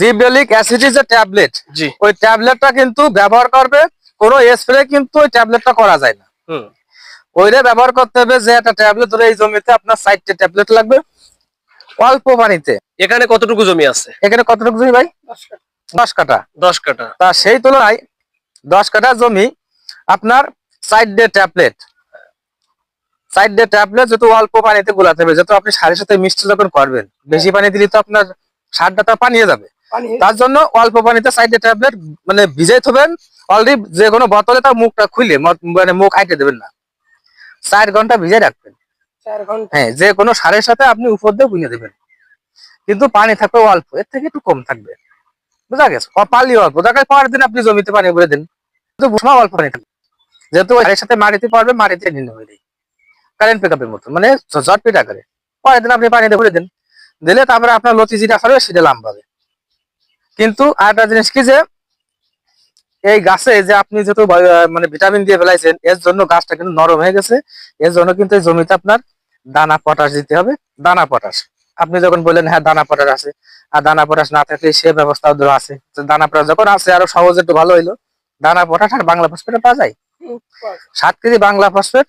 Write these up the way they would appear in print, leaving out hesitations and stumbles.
জিবরেলিক acid যে tablet, জি, ওই ট্যাবলেটটা কিন্তু ব্যবহার করবে, কোনো স্প্রে কিন্তু ওই ট্যাবলেটটা করা যায় না। ওইটা ব্যবহার করতে হবে যে একটা ট্যাবলেট ধরে এই জমিতে আপনার 4টে ট্যাবলেট লাগবে অল্প পানিতে। এখানে কতটুকু জমি আছে? এখানে কতটুকু জমি ভাই? 10 কাঠা। 10 কাঠা। তা সেই তুলনায় 10 কাঠা জমি আপনার 4টে ট্যাবলেট, 4টে ট্যাবলেট যেহেতু অল্প পানিতে গোলাতে হবে, যেহেতু আপনি সারের সাথে মিক্সড যখন করবেন, বেশি পানি দিলে তো আপনার সারটা তো পানিয়ে যাবে। তার জন্য অল্প পানিতে 4টে ট্যাবলেট মানে ভিজাই থবেন। অলরেডি যে কোনো বোতলে তার মুখটা খুলে মানে মুখ আইটে দেবেন না, 4 ঘন্টা ভিজাই রাখবেন। 4 ঘন্টা? হ্যাঁ, যে কোনো সারের সাথে আপনি উপর দিয়ে বুনে দেবেন, কিন্তু পানি থাকবে অল্প, এর থেকে একটু কম থাকবে, বুঝা গেছে? পারলি অল্প, দরকার পরের দিন আপনি জমিতে পানি ভরে দেন, কিন্তু বুঝমা অল্প পানি থাকবে, যেহেতু সারের সাথে মাটিতে পারবে, মাটিতে নির্ণয় হয়ে যায় কারেন্ট পিকআপের মতো, মানে ঝটপিট আকারে। পরের দিন আপনি পানিতে ভরে দেন, দিলে তারপরে আপনার লতি যেটা ফারবে সেটা লাম পাবে। কিন্তু আরেকটা জিনিস কি, যে এই গাছে যে আপনি যেহেতু মানে ভিটামিন দিয়ে ফেলাইছেন, এর জন্য গাছটা কিন্তু নরম হয়ে গেছে। এর জন্য কিন্তু এই জমিতে আপনার দানা পটাশ দিতে হবে। দানা পটাশ আপনি যখন বললেন হ্যাঁ দানা পটাশ আছে, আর দানা পটাশ না থাকলে সে ব্যবস্থাও দেওয়া আছে। তো দানা পটাশ যখন আছে আরো সহজে একটু ভালো হইলো। দানা পটাশ আর বাংলা ফসফেট পাওয়া যায়। 7 কেজি বাংলা ফসফেট,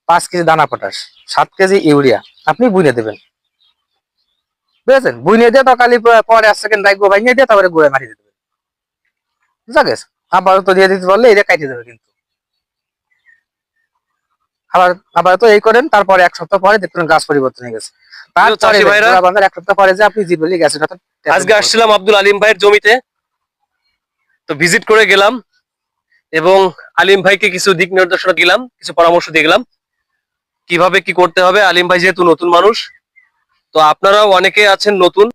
5 কেজি দানা পটাশ, 7 কেজি ইউরিয়া আপনি বুনে দেবেন, বুঝেছেন? বুনে দিয়ে তকালি পরে 1 সেকেন্ড রাখবো, ভাঙিয়ে দিয়ে তারপরে গুঁড়ে মারি দেবেন, বুঝা গেছে? আপাতত দিয়ে দিতে পারলে এটা কাটিয়ে দেবে, কিন্তু আপাতত এই করেন, তারপরে 1 সপ্তাহ পরে দেখবেন গাছ পরিবর্তন হয়ে গেছে। তারপরে 1 সপ্তাহ পরে যে আপনি জিবরেলিক অ্যাসিড। আজকে আসছিলাম আব্দুল আলিম ভাইয়ের জমিতে, তো ভিজিট করে গেলাম এবং আলিম ভাইকে কিছু দিক নির্দেশনা দিলাম, কিছু পরামর্শ দিয়ে গেলাম কিভাবে কি করতে হবে। আলিম ভাই যেহেতু নতুন মানুষ, তো আপনারাও অনেকে আছেন নতুন,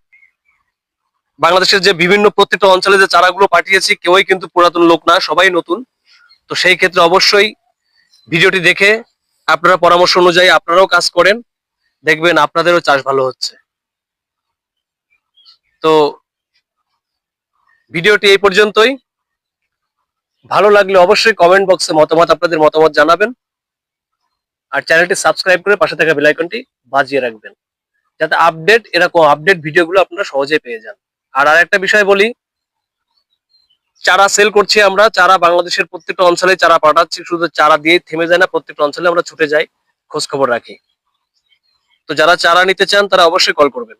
বাংলাদেশের যে বিভিন্ন প্রত্যেকটা অঞ্চলে যে চারাগুলো পাঠিয়েছি কেউই কিন্তু পুরাতন লোক না, সবাই নতুন। তো সেই ক্ষেত্রে অবশ্যই ভিডিওটি দেখে আপনারা পরামর্শ অনুযায়ী আপনারাও কাজ করেন, দেখবেন আপনাদেরও চাষ ভালো হচ্ছে। তো ভিডিওটি এই পর্যন্তই। ভালো লাগলে অবশ্যই কমেন্ট বক্সে আপনাদের মতামত জানাবেন, আর চ্যানেলটি সাবস্ক্রাইব করে পাশে থাকা বেল আইকনটি বাজিয়ে রাখবেন, যাতে এরকম আপডেট ভিডিওগুলো আপনারা সহজে পেয়ে যান। আর আরেকটা বিষয় বলি, চারা সেল করছি আমরা, চারা বাংলাদেশের প্রত্যেকটা অঞ্চলে চারা পাঠাচ্ছি, শুধু চারা দিয়ে থেমে যায় না, প্রত্যেকটা অঞ্চলে আমরা ছুটে যাই, খোঁজ খবর রাখি। তো যারা চারা নিতে চান তারা অবশ্যই কল করবেন।